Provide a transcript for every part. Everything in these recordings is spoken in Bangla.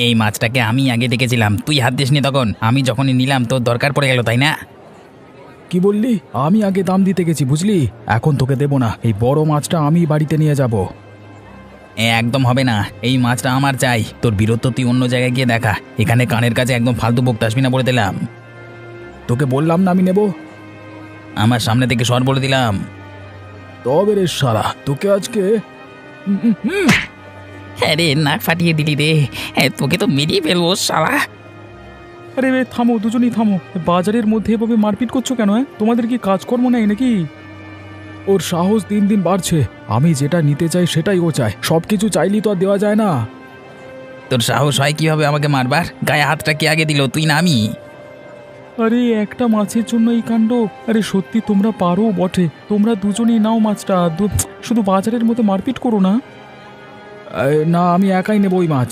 এই মাছটাকে আমি আগে দেখেছিলাম, তুই হাত দিসনি তখন। আমি যখনই নিলাম তোর দরকার পড়ে গেল, তাই না? কি বললি? আমি আগে দাম দিতে গেছি বুঝলি। এখন তোকে দেবো না, এই বড় মাছটা আমি বাড়িতে নিয়ে যাব। একদম হবে না, এই মাছটা আমার চাই। তোর বীরত্ব তুই অন্য জায়গায় গিয়ে দেখা, এখানে কানের কাছে একদম ফালতু বকতে আসবি না বলে দিলাম। তোকে বললাম না আমি নেব। আমার সামনে থেকে সর বলে দিলাম। তবে রে শালা, তোকে আজকে হ্যাঁ রে, নাক ফাটিয়ে দিলি রে। তোকে তো মেরিয়ে ফেলবো শালা। আরে থামো, দুজনেই থামো। বাজারের মধ্যে এভাবে মারপিট করছো কেন? তোমাদের কি কাজকর্ম নেই নাকি? ওর সাহস দিন দিন বাড়ছে। আমি যেটা নিতে চাই সেটাই ও চায়। সবকিছু চাইলেই তো আর দেওয়া যায় না। তোর সাহস হয় কিভাবে আমাকে মারবার? গায়ে হাতটা কে আগে দিল, তুই না আমি? আরে একটা মাছের জন্য এই কাণ্ড? আরে সত্যি তোমরা পারো বটে। তোমরা দুজনেই নাও মাছটা, শুধু বাজারের মধ্যে মারপিট করো না। না, আমি একাই নেব ওই মাছ।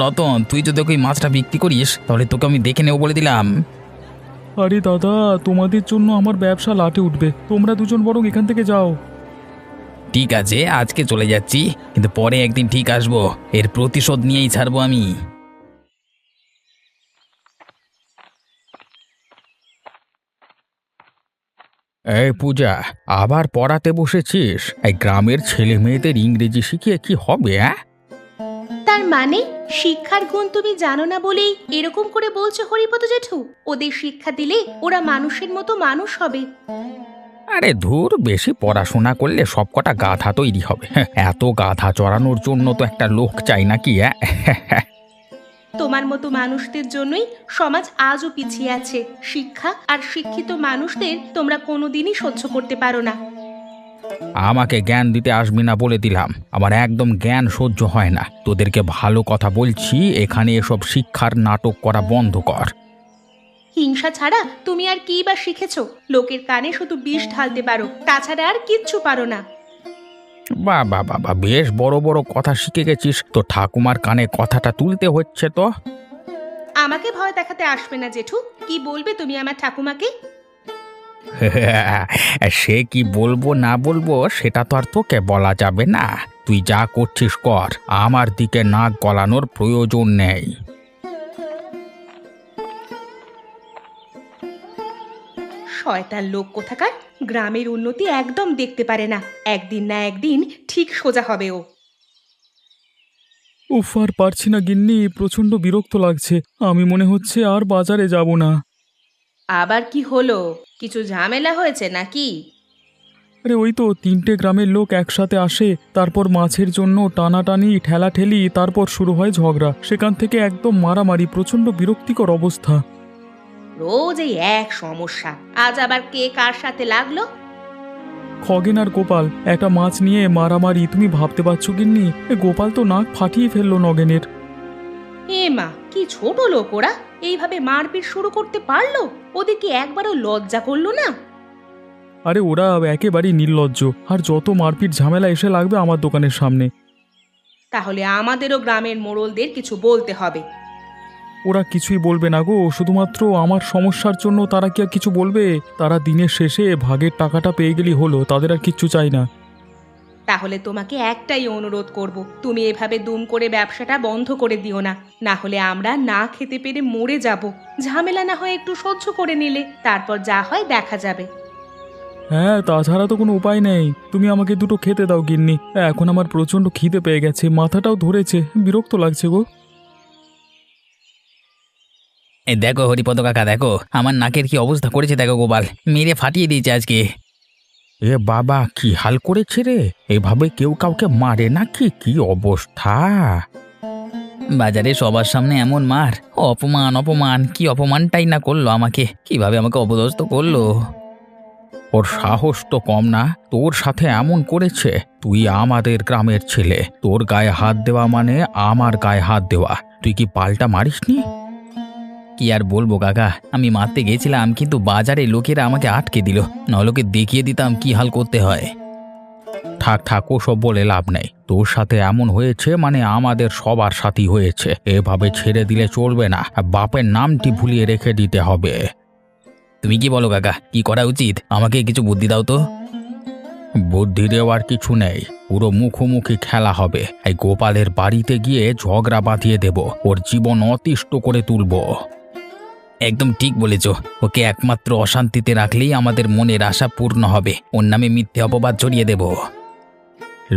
রতন, তুই যদি ওই মাছটা বিক্রি করিস তাহলে তোকে আমি দেখে নেবো বলে দিলাম। আরে দাদা, তোমাদের জন্য আমার ব্যবসা লাটে উঠবে। তোমরা দুজন বরং এখান থেকে যাও। ঠিক আছে, আজকে চলে যাচ্ছি, কিন্তু পরে একদিন ঠিক আসবো। এর প্রতিশোধ নিয়েই ছাড়বো আমি। এই পূজা, আবার পড়াতে বসেছিস? এই গ্রামের ছেলে মেয়েদের ইংরেজি শিখিয়ে কি হবে? তার মানে শিক্ষার গুণ তুমি জানো না বলেই এরকম করে বলছো হরিপদ জেঠু? ওদের শিক্ষা দিলে ওরা মানুষের মতো মানুষ হবে। আরে ধুর, বেশি পড়াশোনা করলে সব কটা গাধা তৈরি হবে। এত গাধা চড়ানোর জন্য তো একটা লোক চাই নাকি? তোমার মতো মানুষদের জন্যই সমাজ আজও পিছিয়ে আছে। শিক্ষা আর শিক্ষিত মানুষদের তোমরা কোনোদিনই সহ্য করতে পারো না। আমাকে জ্ঞান দিতে আসবি না বলে দিলাম। আমার একদম জ্ঞান সহ্য হয় না। তোদেরকে ভালো কথা বলছি, এখানে এসব শিক্ষার নাটক করা বন্ধ কর। হিংসা ছাড়া তুমি আর কি বা শিখেছো? লোকের কানে শুধু বিষ ঢালতে পারো, তাছাড়া আর কিচ্ছু পারো না। বাবা বাবা, বেশ বড় বড় কথা শিখে গেছিস। তো ঠাকুমার কানে কথাটা তুলতে হচ্ছে তো। আমাকে ভয় দেখাতে আসবে না জেঠু। কি বলবে তুমি আমার ঠাকুমাকে? সে কি বলবো না বলবো সেটা তো আর তোকে বলা যাবে না। তুই যা করছিস কর, আমার দিকে নাক গলানোর প্রয়োজন নেই। শয়তান লোক কোথাকার, গ্রামের উন্নতি একদম দেখতে পারে না। একদিন না একদিন ঠিক সোজা হবে ও। উফ, আর পারছি না গিন্নি, প্রচন্ড বিরক্ত লাগছে। আমি মনে হচ্ছে আর বাজারে যাব না। আবার কি হলো? কিছু ঝামেলা হয়েছে নাকি? আরে ওই তো 3টে গ্রামের লোক একসাথে আসে, তারপর মাছের জন্য টানাটানি ঠেলাঠেলি, তারপর শুরু হয় ঝগড়া। সেখান থেকে একদম মারামারি, প্রচন্ড বিরক্তিকর অবস্থা। রোজ এই এক সমস্যা। আজ আবার কে কার সাথে লাগলো? খগেন আর গোপাল একটা মাছ নিয়ে মারামারি। তুমি ভাবতে পারছো গিন্নি? গোপাল তো নাক ফাটিয়ে ফেললো নগেনের। এ মা, কি ছোট লোক ওরা! এইভাবে মারপিট শুরু করতে পারলো? ওদের কি একবারও লজ্জা করলো না? আরে ওরা একেবারেই নির্লজ্জ। আর যত মারপিট ঝামেলা এসে লাগবে আমার দোকানের সামনে। তাহলে আমাদেরও গ্রামের মোড়লদের কিছু বলতে হবে। ওরা কিছুই বলবে না গো, শুধুমাত্র আমার সমস্যার জন্য তারা কি আর কিছু বলবে? তারা দিনের শেষে ভাগের টাকাটা পেয়ে গেলেই হলো, তাদের আর কিচ্ছু চাই না। তাহলে তোমাকে একটাই অনুরোধ করব, তুমি এভাবে দুম করে ব্যবসাটা বন্ধ করে দিও না। না হলে আমরা না খেতে পেরে মরে যাব। ঝামেলা না হয় একটু সহ্য করে নিলে, তারপর যা হয় দেখা যাবে। হ্যাঁ, তাছাড়া তো কোনো উপায় নেই। তুমি আমাকে দুটো খেতে দাও গিন্নি। এখন আমার প্রচণ্ড খিদে পেয়ে গেছে, মাথাটাও ধরেছে, বিরক্ত লাগছে গো। দেখো হরিপদ কাকা, দেখো আমার নাকের কি অবস্থা করেছে। দেখো গোপাল মেরে ফাটিয়ে দিয়েছে আজকে। এ বাবা, কি হাল করেছে রে! এভাবে কেউ কাউকে মারে নাকি? কি অবস্থা! বাজারে সবার সামনে এমন মার! অপমান অপমান, কি অপমানটাই না করলো আমাকে, কিভাবে আমাকে অপদস্থ করলো। ওর সাহস তো কম না, তোর সাথে এমন করেছে। তুই আমাদের গ্রামের ছেলে, তোর গায়ে হাত দেওয়া মানে আমার গায়ে হাত দেওয়া। তুই কি পাল্টা মারিসনি? কি আর বলবো কাকা, আমি মারতে গেছিলাম কিন্তু বাজারে লোকেরা আমাকে আটকে দিল, নলোকে দেখিয়ে দিতাম কি হাল করতে হয়। থাক থাক, ওসব বলে লাভ নেই। তোর সাথে এমন হয়েছে মানে আমাদের সবার সাথেই হয়েছে। এভাবে ছেড়ে দিলে চলবে না, বাপের নামটি ভুলিয়ে রেখে দিতে হবে। তুমি কি বলো কাকা, কি করা উচিত? আমাকে কিছু বুদ্ধি দাও তো। বুদ্ধি দেওয়ার কিছু নেই, পুরো মুখোমুখি খেলা হবে। এই গোপালের বাড়িতে গিয়ে ঝগড়া বাঁধিয়ে দেব, ওর জীবন অতিষ্ঠ করে তুলব। একদম ঠিক বলেছ। ওকে একমাত্র অশান্তিতে রাখলেই আমাদের মনের আশা পূর্ণ হবে। ওর নামে মিথ্যে অপবাদ ছড়িয়ে দেব।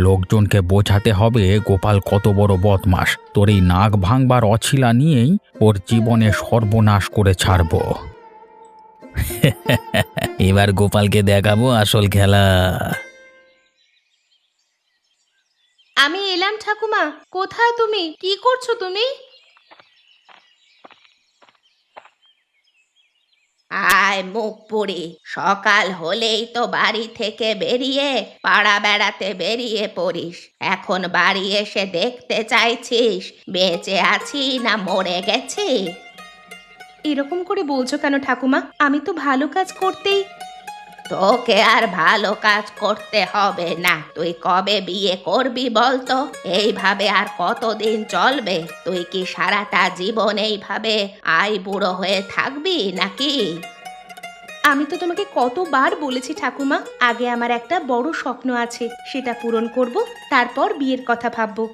লোকজনকে বোঝাতে হবে গোপাল কত বড় বদমাস। তোর এই নাক ভাঙবার অছিলা নিয়েই ওর জীবনে সর্বনাশ করে ছাড়ব। এবার গোপালকে দেখাবো আসল খেলা। আমি এলাম ঠাকুমা। কোথায় তুমি? কি করছো তুমি? আয় মুখ পুরি, সকাল হলেই তো বাড়ি থেকে বেরিয়ে পাড়া বেড়াতে বেরিয়ে পড়িস। এখন বাড়ি এসে দেখতে চাইছিস বেঁচে আছি না মরে গেছি? এরকম করে বলছো কেন ঠাকুমা? আমি তো ভালো কাজ করতেই। তোকে আর ভালো কাজ করতে হবে না। তুই কবে বিয়ে করবি বলতো? এইভাবে আর কতদিন চলবে? তুই কি সারাটা জীবন এইভাবে বুড়ো হয়ে থাকবি নাকি? আমি তো তোমাকে কতবার বলেছি ঠাকুমা, আগে আমার একটা বড় স্বপ্ন আছে, সেটা পূরণ করব, তারপর বিয়ের কথা ভাববো।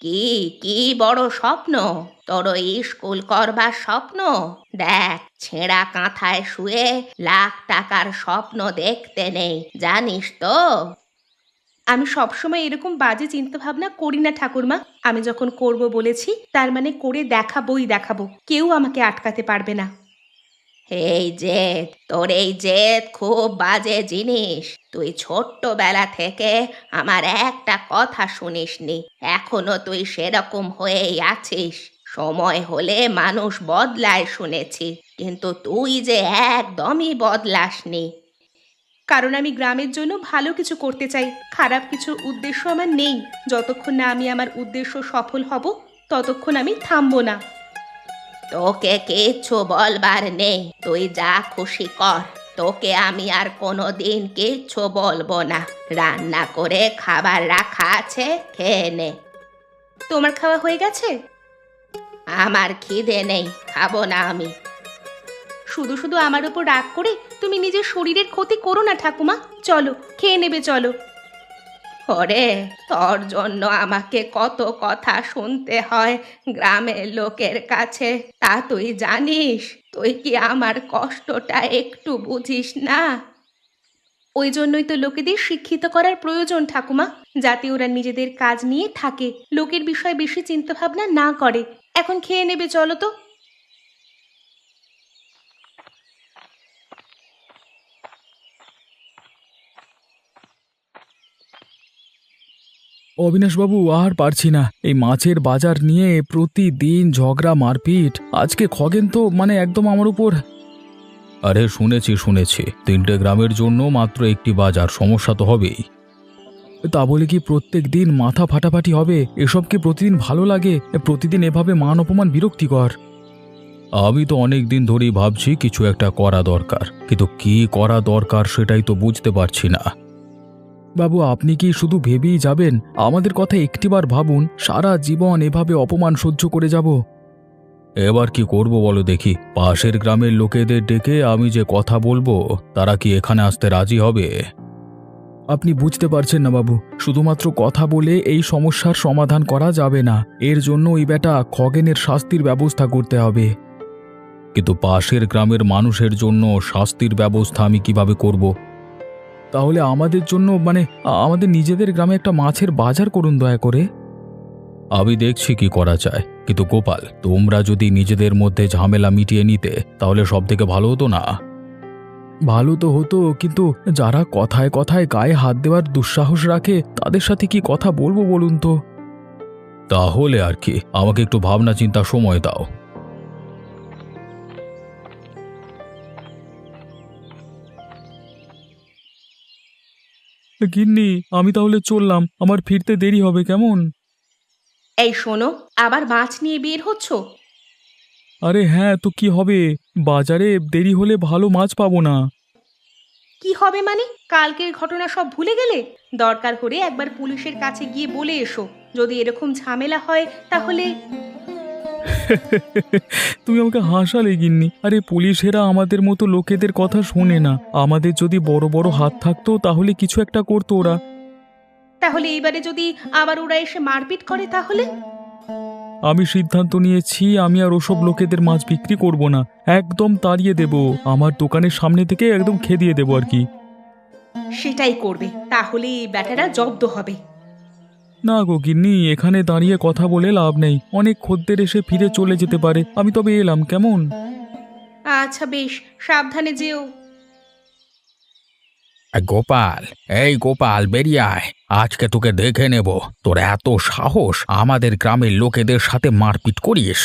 কি কি বড় স্বপ্ন? তোর ওই স্কুল করবার স্বপ্ন? দেখ, ছেঁড়া কাঁথায় শুয়ে লাখ টাকার স্বপ্ন দেখতে নেই, জানিস তো? আমি সবসময় এরকম বাজে চিন্তা ভাবনা করি না ঠাকুরমা। আমি যখন করব বলেছি তার মানে করে দেখাবোই দেখাবো, কেউ আমাকে আটকাতে পারবে না। এই জেদ, তোর এই জেদ খুব বাজে জিনিস। তুই ছোট্টবেলা থেকে আমার একটা কথা শুনিসনি, এখনো তুই সেরকম হয়েই আছিস। সময় হলে মানুষ বদলায় শুনেছি, কিন্তু তুই যে একদমই বদলাসনি। কারণ আমি গ্রামের জন্য ভালো কিছু করতে চাই, খারাপ কিছু উদ্দেশ্য আমার নেই। যতক্ষণ না আমি আমার উদ্দেশ্য সফল হব ততক্ষণ আমি থামবো না। তোকে কিচ্ছু বলবার নেই, তুই যা খুশি কর। তোকে আমি আর কোনো দিন কিচ্ছু বলবো না। রান্না করে খাবার রাখা আছে, খেয়ে নে। তোমার খাওয়া হয়ে গেছে? আমার খিদে নেই, খাবো না আমি। শুধু শুধু আমার উপর রাগ করে তুমি নিজের শরীরের ক্ষতি করো না ঠাকুমা। চলো, খেয়ে নেবে চলো। ওরে, তোর জন্য আমাকে কত কথা শুনতে হয় গ্রামের লোকের কাছে, তা তুই জানিস? তুই কি আমার কষ্টটা একটু বুঝিস না? ওই জন্যই তো লোকেদের শিক্ষিত করার প্রয়োজন ঠাকুমা, যাতে ওরা নিজেদের কাজ নিয়ে থাকে, লোকের বিষয়ে বেশি চিন্তা ভাবনা না করে। এখন খেয়ে নেবে চলো তো। অবিনাশবাবু, আর পারছি না। এই মাছের বাজার নিয়ে প্রতিদিন ঝগড়া মারপিট। আজকে খগেন তো একদম আমার উপর। আরে শুনেছি, 3টে গ্রামের জন্য মাত্র একটি বাজার, সমস্যা তো হবেই। তা বলে কি প্রত্যেক দিন মাথা ফাটাফাটি হবে? এসব কি প্রতিদিন ভালো লাগে? প্রতিদিন এভাবে মান অপমান বিরক্তিকর। আমি তো অনেক দিন ধরেই ভাবছি কিছু একটা করা দরকার, কিন্তু কি করা দরকার সেটাই তো বুঝতে পারছি না। বাবু, আপনি কি শুধু ভেবেই যাবেন? আমাদের কথা একটিবার ভাবুন। সারা জীবন এভাবে অপমান সহ্য করে যাব? এবার কি করব বলো দেখি? পাশের গ্রামের লোকেদের ডেকে আমি যে কথা বলবো, তারা কি এখানে আসতে রাজি হবে? আপনি বুঝতে পারছেন না বাবু, শুধুমাত্র কথা বলে এই সমস্যার সমাধান করা যাবে না। এর জন্য ওই বেটা খগেনের শাস্তির ব্যবস্থা করতে হবে। কিন্তু পাশের গ্রামের মানুষের জন্য শাস্তির ব্যবস্থা আমি কিভাবে করব? তাহলে আমাদের জন্য আমাদের নিজেদের গ্রামে একটা মাছের বাজার করুন দয়া করে। আমি দেখছি কি করা যায়, কিন্তু গোপাল, তোমরা যদি নিজেদের মধ্যে ঝামেলা মিটিয়ে নিতে তাহলে সব থেকে ভালো হতো না? ভালো তো হতো, কিন্তু যারা কথায় কথায় গায়ে হাত দেওয়ার দুঃসাহস রাখে তাদের সাথে কি কথা বলবো বলুন তো? তাহলে আর কি, আমাকে একটু ভাবনা চিন্তার সময় দাও। গিন্নি, আমি তাহলে চললাম, আমার ফিরতে দেরি হবে কেমন? এই শোনো, আবার মাছ নিয়ে বের হচ্ছ? আরে হ্যাঁ, তো কি হবে? বাজারে দেরি হলে ভালো মাছ পাবো না। কি হবে মানে? কালকের ঘটনা সব ভুলে গেলে? দরকার হলে একবার পুলিশের কাছে গিয়ে বলে এসো, যদি এরকম ঝামেলা হয় তাহলে। তুমি আমাকে হাসালে গিন্নি। আরে পুলিশেরা আমাদের মতো লোকেদের কথা শোনে না। আমাদের যদি বড় বড় হাত থাকতো তাহলে কিছু একটা করতো ওরা। তাহলে এইবারে যদি আবার ওরা এসে মারপিট করে তাহলে? আমি সিদ্ধান্ত নিয়েছি আমি আর ওসব লোকেদের মাছ বিক্রি করব না, একদম তাড়িয়ে দেব। আমার দোকানের সামনে থেকে একদম খেদিয়ে দেবো আর কি। সেটাই করবে, তাহলে এই ব্যাটারা জব্দ হবে। না গো গিন্নি, এখানে দাঁড়িয়ে কথা বলে লাভ নেই, অনেক খদ্দের এসে ফিরে চলে যেতে পারে। আমি তবে এলাম, কেমন? আচ্ছা বেশ, সাবধানে যেও। গোপাল, এই গোপাল, বেরিয়ে আয়। আজকে তোকে দেখে নেব। তোর এত সাহস আমাদের গ্রামের লোকেদের সাথে মারপিট করিস?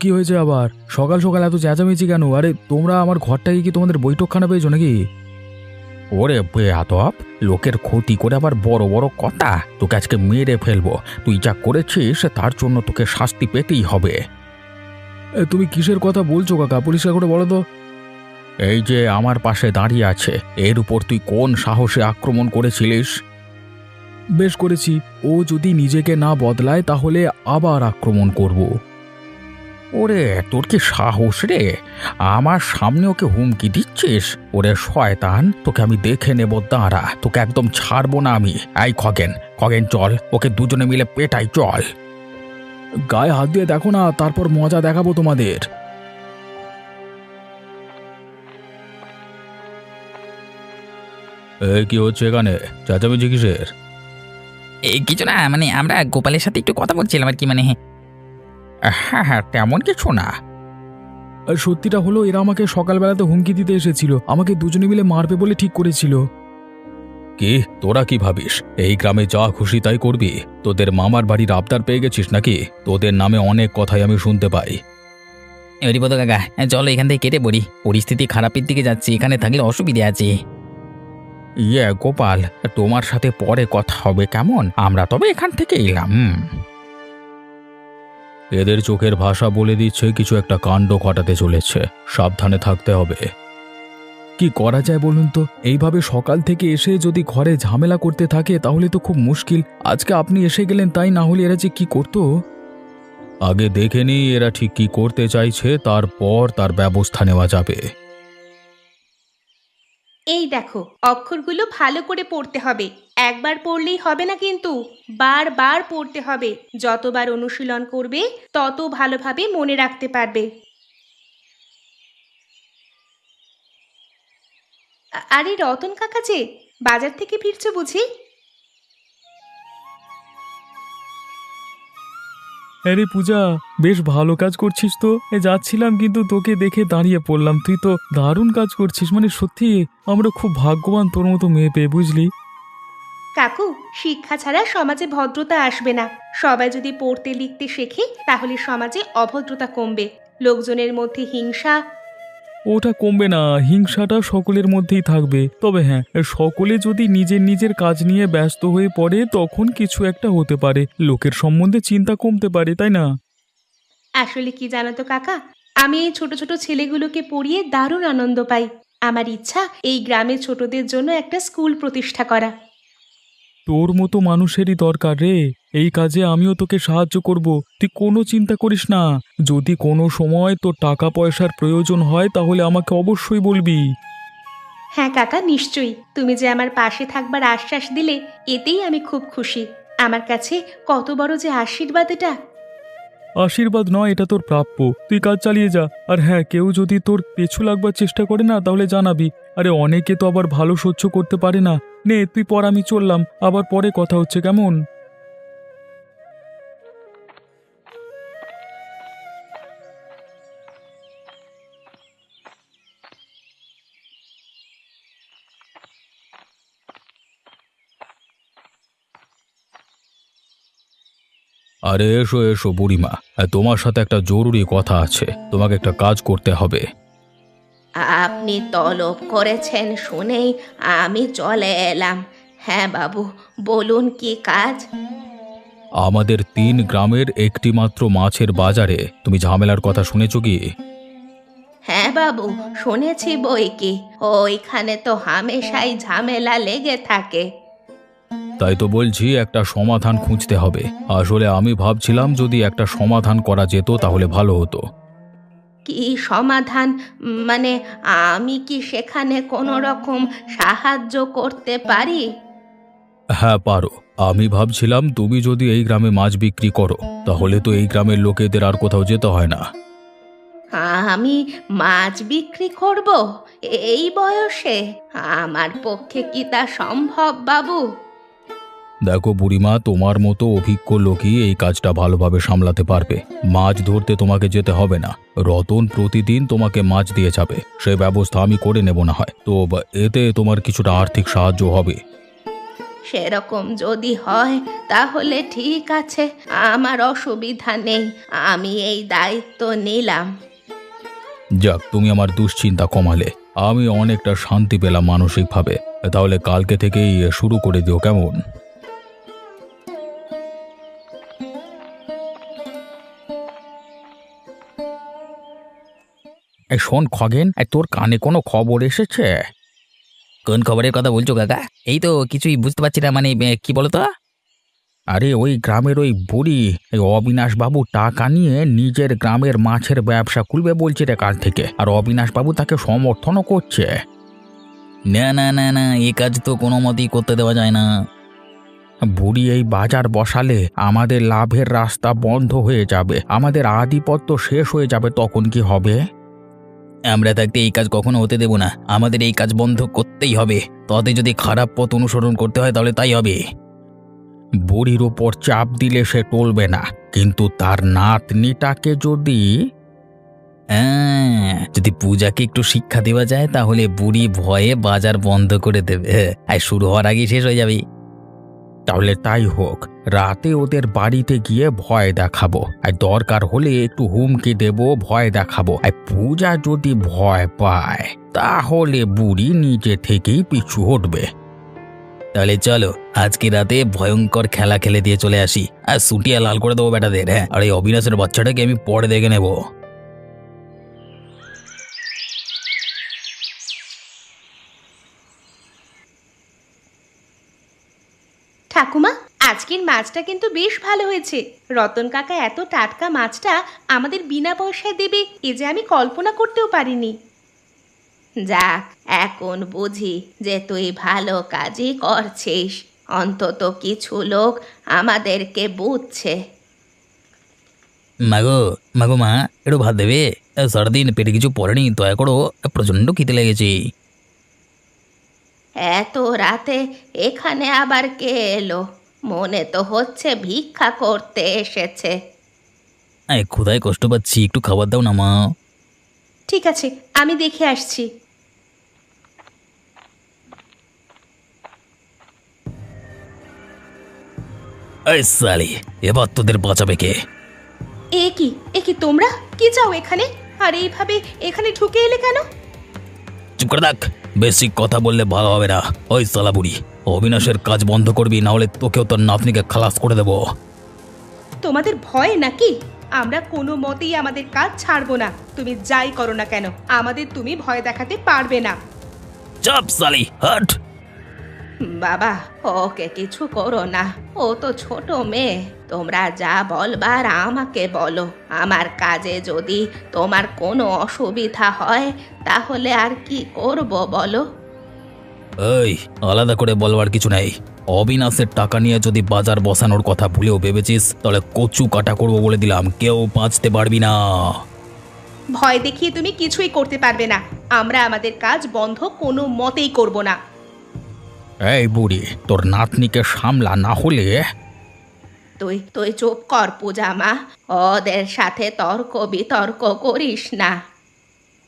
কি হয়েছে আবার? সকাল সকাল এত চেঁচামেচি কেন? আরে তোমরা আমার ঘরটাকে কি তোমাদের বৈঠকখানা পেয়েছো নাকি? ওরে বেয়াদব, লোকের ক্ষতি করে আবার বড় বড় কথা। তোকে আজকে মেরে ফেলবো। তুই যা করেছিস তার জন্য তোকে শাস্তি পেতেই হবে। তুমি কিসের কথা বলছো কাকা? পরিষ্কার করে বলো তো। এই যে আমার পাশে দাঁড়িয়ে আছে, এর উপর তুই কোন সাহসে আক্রমণ করেছিলিস? বেশ করেছি, ও যদি নিজেকে না বদলায় তাহলে আবার আক্রমণ করব। ওরে তোর কি সাহস রে! আমার সামনে ওকে হুমকি দিচ্ছিস? ওরে শয়তান, তোকে আমি দেখে নেব, দাঁড়া। তোকে একদম ছাড়বো না আমি। এই খগেন, খগেন চল, ওকে দুজনে মিলে পেটাই, চল। গায়ে হাত দিয়ে দেখো না, তারপর মজা দেখাবো তোমাদের। কি হচ্ছে এখানে? চেঁচামেচি কিসের? এই কিছু না, মানে আমরা গোপালের সাথে একটু কথা বলছিলাম আর কি, মানে। হ্যাঁ হ্যাঁ, তেমন কিছু না। সত্যিটা হলো, এরা আমাকে সকালবেলাতে হুমকি দিতে এসেছিল, আমাকে দুজনে মিলে মারবে বলে ঠিক করেছিল। কি তোরা কি ভাবিস এই গ্রামে যা খুশি তাই করবি? তোদের মামার বাড়ির আবদার পেয়ে গেছিস নাকি? তোদের নামে অনেক কথাই আমি শুনতে পাই। হরিপদ কাকা, চলো এখান থেকে কেটে পড়ি। পরিস্থিতি খারাপের দিকে যাচ্ছে, এখানে থাকলে অসুবিধে আছে। গোপাল, তোমার সাথে পরে কথা হবে, কেমন? আমরা তবে এখান থেকে এলাম। এদের চোখের ভাষা বলে দিচ্ছে কিছু একটা কাণ্ড ঘটাতে চলেছে, সাবধানে থাকতে হবে। কি করা যায় বলুন তো? এইভাবে সকাল থেকে এসে যদি ঘরে ঝামেলা করতে থাকে তাহলে তো খুব মুশকিল। আজকে আপনি এসে গেলেন, তাই না হলে এরা যে কি করতো। আগে দেখে নি এরা ঠিক কি করতে চাইছে, তারপর তার ব্যবস্থা নেওয়া যাবে। এই দেখো, অক্ষরগুলো ভালো করে পড়তে হবে। একবার পড়লেই হবে না কিন্তু, বারবার পড়তে হবে। যতবার অনুশীলন করবে তত ভালোভাবে মনে রাখতে পারবে। আরে রতন কাকা যে, বাজার থেকে ফিরছো বুঝি? আরে পূজা, বেশ ভালো কাজ করছিস তো। যাচ্ছিলাম কিন্তু তোকে দেখে দাঁড়িয়ে পড়লাম। তুই তো দারুণ কাজ করছিস, মানে সত্যি আমরা খুব ভাগ্যবান তোর মতো মেয়ে পেয়ে, বুঝলি? কাকু, শিক্ষা ছাড়া সমাজে ভদ্রতা আসবে না। সবাই যদি পড়তে লিখতে শেখে তাহলে সমাজে অভদ্রতা কমবে। লোকজনের মধ্যে হিংসা। ওটা কমবে না, হিংসাটা সকলের মধ্যেই থাকবে। তবে হ্যাঁ, সকলে যদি নিজের নিজের কাজ নিয়ে ব্যস্ত হয়ে পড়ে তখন কিছু একটা হতে পারে, লোকের সম্বন্ধে চিন্তা কমতে পারে, তাই না? আসলে কি জানো তো কাকা, আমি এই ছোট ছোট ছেলেগুলোকে পড়িয়ে দারুণ আনন্দ পাই। আমার ইচ্ছা এই গ্রামের ছোটদের জন্য একটা স্কুল প্রতিষ্ঠা করা। তোর মতো মানুষেরই দরকার রে, এই কাজে আমিও তোকে সাহায্য করব। তুই কোনো চিন্তা করিস না। যদি কোনো সময় তোর টাকা পয়সার প্রয়োজন হয় তাহলে আমাকে অবশ্যই বলবি। হ্যাঁ কাকা, নিশ্চয়ই। তুমি যে আমার পাশে থাকবার আশ্বাস দিলে, এতেই আমি খুব খুশি। আমার কাছে কত বড় যে আশীর্বাদ এটা। আশীর্বাদ নয়, এটা তোর প্রাপ্য। তুই কাজ চালিয়ে যা। আর হ্যাঁ, কেউ যদি তোর পেছু লাগবার চেষ্টা করে না তাহলে জানাবি। আরে অনেকে তো আবার ভালো সহ্য করতে পারে না। নে তুই পর, আমি চললাম, আবার পরে কথা হচ্ছে, কেমন? আরে এসো এসো বুড়িমা, তোমার সাথে একটা জরুরি কথা আছে, তোমাকে একটা কাজ করতে হবে। আপনি তলব করেছেন শুনেই আমি চলে এলাম। হ্যাঁ বাবু, বলুন কি কাজ? আমাদের 3 গ্রামের একটি মাত্র মাছের বাজারে তুমি ঝামেলার কথা শুনেছ কি? হ্যাঁ বাবু, শুনেছি বই কি। ওইখানে তো হামেশাই ঝামেলা লেগে থাকে। তাই তো বলছি একটা সমাধান খুঁজতে হবে। আসলে আমি ভাবছিলাম যদি একটা সমাধান করা যেত তাহলে ভালো হতো। কি সমাধান? মানে আমি কি সেখানে কোনো রকম সাহায্য করতে পারি? হ্যাঁ পারো। আমি ভাবছিলাম তুমি যদি এই গ্রামে মাছ বিক্রি করো তাহলে তো এই গ্রামের লোকেদের আর কোথাও যেতে হয় না। আমি মাছ বিক্রি করব এই বয়সে? আমার পক্ষে কি তা সম্ভব বাবু? দেখো বুড়িমা, তোমার মতো অভিজ্ঞ লোকই এই কাজটা ভালোভাবে সামলাতে পারবে। মাছ ধরতে তোমাকে যেতে হবে না, রতন প্রতিদিন তোমাকে মাছ দিয়ে যাবে। সেই ব্যবস্থা আমি করে নেব না হয় তো, এতে তোমার কিছুটা আর্থিক সাহায্য হবে। সেরকম যদি হয় তাহলে ঠিক আছে, আমার অসুবিধা নেই, আমি এই দায়িত্ব নিলাম। যাক, তুমি আমার দুশ্চিন্তা কমালে, আমি অনেকটা শান্তি পেলাম মানসিকভাবে। তাহলে কালকে থেকেই শুরু করে দিও, কেমন? শোন খগেন, তোর কানে কোনো খবর এসেছে? কোন খবরের কথা বলছো কাকা? এই তো কিছুই বুঝতে পারছি না, মানে কি বলো তো? আরে ওই গ্রামের ওই বুড়ি, এই অবিনাশ বাবু টাকা নিয়ে নিজের গ্রামের মাছের ব্যবসা খুলবে বলছে রে কাল থেকে, আর অবিনাশ বাবু তাকে সমর্থনও করছে। না না না না, এই কাজ তো কোনো মতেই করতে দেওয়া যায় না। বুড়ি এই বাজার বসালে আমাদের লাভের রাস্তা বন্ধ হয়ে যাবে, আমাদের আধিপত্য শেষ হয়ে যাবে, তখন কি হবে? আমরা থাকতে এই কাজ কখনো হতে দেব না, আমাদের এই কাজ বন্ধ করতেই হবে। তাতে যদি খারাপ পথ অনুসরণ করতে হয় তাহলে তাই হবে। বুড়ির উপর চাপ দিলে সে টলবে না, কিন্তু তার নাতনিটাকে যদি যদি পূজাকে একটু শিক্ষা দেওয়া যায় তাহলে বুড়ি ভয়ে বাজার বন্ধ করে দেবে, আর শুরু হওয়ার আগেই শেষ হয়ে যাবে। তাহলে তাই হোক, রাতে ওদের বাড়িতে গিয়ে ভয় দেখাবো, আর দরকার হলে একটু হুমকি দেব, ভয় দেখাবো। আর পূজা যদি ভয় পায় তাহলে বুড়ি নিজে থেকেই পিছু হটবে। তাহলে চলো আজকে রাতে ভয়ঙ্কর খেলা খেলে দিয়ে চলে আসি, আর সুটিয়া লাল করে দেবো বেটাদের। হ্যাঁ, আর এই অবিনাশের বাচ্চাটাকে আমি পরে দেখে নেব। ঠাকুমা, আজকের মাছটা কিন্তু বেশ ভালো হয়েছে। রতন কাকা এত টাটকা মাছটা আমাদের বিনা পয়সায় দেবে এ যে আমি কল্পনা করতেও পারিনি। যাক, এখন বুঝি যে তুই ভালো কাজই করছিস, অন্তত কিছু লোক আমাদেরকে বুঝছে। মাগো মাগো মা, একটু ভাত দেবে? সারাদিন পেটে কিছু পড়েনি, দয়া করো, প্রচণ্ড খিদে লেগেছে। এত রাতে এখানে আবার কে এলো? মনে তো হচ্ছে ভিক্ষা করতে এসেছে। ক্ষুধায় কষ্ট পাচ্ছি, একটু খাবার দাও না মা। ঠিক আছে, আমি দেখে আসছি। এই সালি, এবার তোদের বাঁচাবে কে? এ কি তোমরা কি চাও এখানে? আর এইভাবে এখানে ঢুকে এলে কেন? চুপ করে থাক, বেশি কথা বললে ভালো হবে না। ওই সালা বুড়ি, অবিনাশের কাজ বন্ধ করবি, না হলে তোকেও তোর নাতনিকে খালাস করে দেবো। তোমাদের ভয় নাকি? আমরা কোনো মতেই আমাদের কাজ ছাড়বো না, তুমি যাই করো না কেন আমাদের তুমি ভয় দেখাতে পারবে না। চাপ সালি, হাট। বাবা, ওকে কিছু করো না, ও তো ছোট মেয়ে। তোমরা যা বলবার আমাকে বলো। আমার কাজে যদি তোমার কোনো অসুবিধা হয় তাহলে আর কি করব বলো? এই, আলাদা করে বলবার কিছু নেই। অবিনাশের টাকা নিয়ে যদি বাজার বসানোর কথা ভুলেও ভেবেছিস তাহলে কচু কাটা করবো বলে দিলাম, কেউ বাঁচতে পারবি না। ভয় দেখিয়ে তুমি কিছুই করতে পারবে না। আমরা আমাদের কাজ বন্ধ কোনো মতেই করব না। এই বুড়ি, তোর নাতনিকে সামলা, না হলে। তুই তুই চুপ কর পূজা মা, ওদের সাথে তর্ক বিতর্ক করিস না।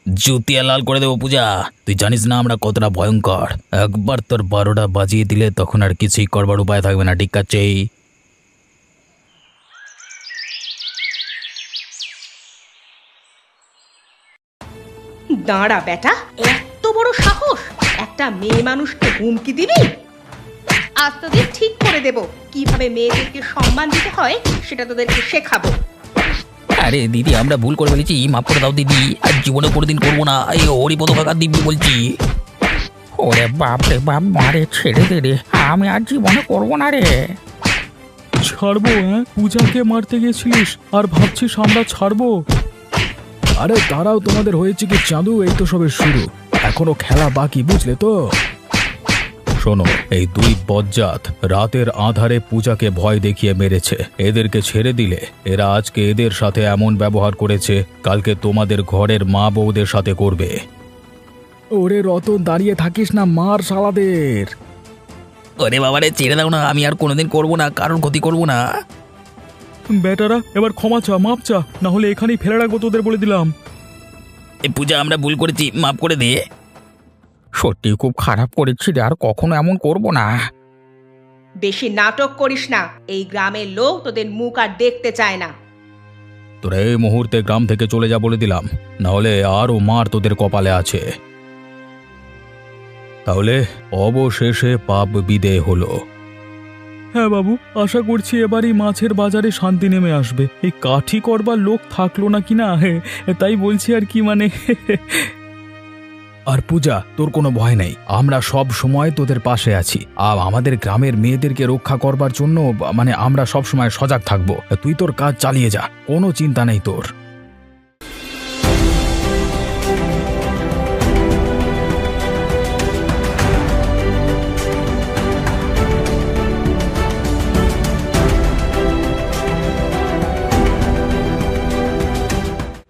জুতিয়া লাল করে দেবো পূজা, তুই জানিস না আমরা কতটা ভয়ঙ্কর। একবার তোর 12টা বাজিয়ে দিলে তখন আর কিছুই করবার উপায় থাকবে না, ঠিক আছে? দাঁড়া বেটা, এত বড় সাহস! একটা মেয়ে মানুষকে হুমকি দিবি? আজ তোদের ঠিক করে দেব, কিভাবে মেয়েদেরকে সম্মান দিতে হয় সেটা তোদেরকে শেখাবো। আরে দিদি, আমরা ভুল করে ফেলেছি, মাফ করে দাও দিদি, আর জীবনে কোনোদিন করবো না। এই হরিপদ কাকা দিব্যি বলছি। ওরে বাপ রে বাপ, মারে ছেড়ে দে রে, আমি আর জীবনে করবো না রে। ছাড়বো? হ্যাঁ, পূজাকে মারতে গেছিলিস আর ভাবছিস আমরা ছাড়বো? আরে তারাও, তোমাদের হয়েছে কি চাঁদু? এই তো সবে শুরু, এখনো খেলা বাকি, বুঝলে তো? শোনো, এই দুই বজ্জাত রাতের আধারে পূজাকে ভয় দেখিয়ে মেরেছে। এদেরকে ছেড়ে দিলে এরা আজকে এদের সাথে এমন ব্যবহার করেছে, কালকে তোমাদের ঘরের মা বউদের সাথে করবে। ওরে রতন, দাঁড়িয়ে থাকিস না, মার শালাদের। ওরে বাবারে, ছেড়ে দাও না, আমি আর কোনোদিন করবো না, কারোর ক্ষতি করবো না। বেটারা এবার ক্ষমা চা, মাপ চা, না হলে এখানেই ফেলে রাখবো তোদের, বলে দিলাম। এই পূজা, আমরা ভুল করেছি, মাফ করে দে। সত্যি খুব খারাপ করেছি রে, আর কখনো এমন করবো না। বেশি নাটক করিস না, এই গ্রামের লোক তোদের মুখ আর দেখতে চায় না। তোরা এই মুহূর্তে গ্রাম থেকে চলে যা বলে দিলাম, না হলে আরও মার তোদের কপালে আছে। তাহলে অবশেষে পাপ বিদেয় হলো। হ্যাঁ বাবু, আশা করছি এবারই মাছের বাজারে শান্তি নেমে আসবে। এই কাঠি করবার লোক থাকলো না কিনা, তাই বলছি আর কি, মানে। আর পূজা, তোর কোনো ভয় নেই, আমরা সব সময় তোদের পাশে আছি। আর আমাদের গ্রামের মেয়েদেরকে রক্ষা করবার জন্য মানে আমরা সব সময় সজাগ থাকবো। তুই তোর কাজ চালিয়ে যা, কোনো চিন্তা নেই তোর।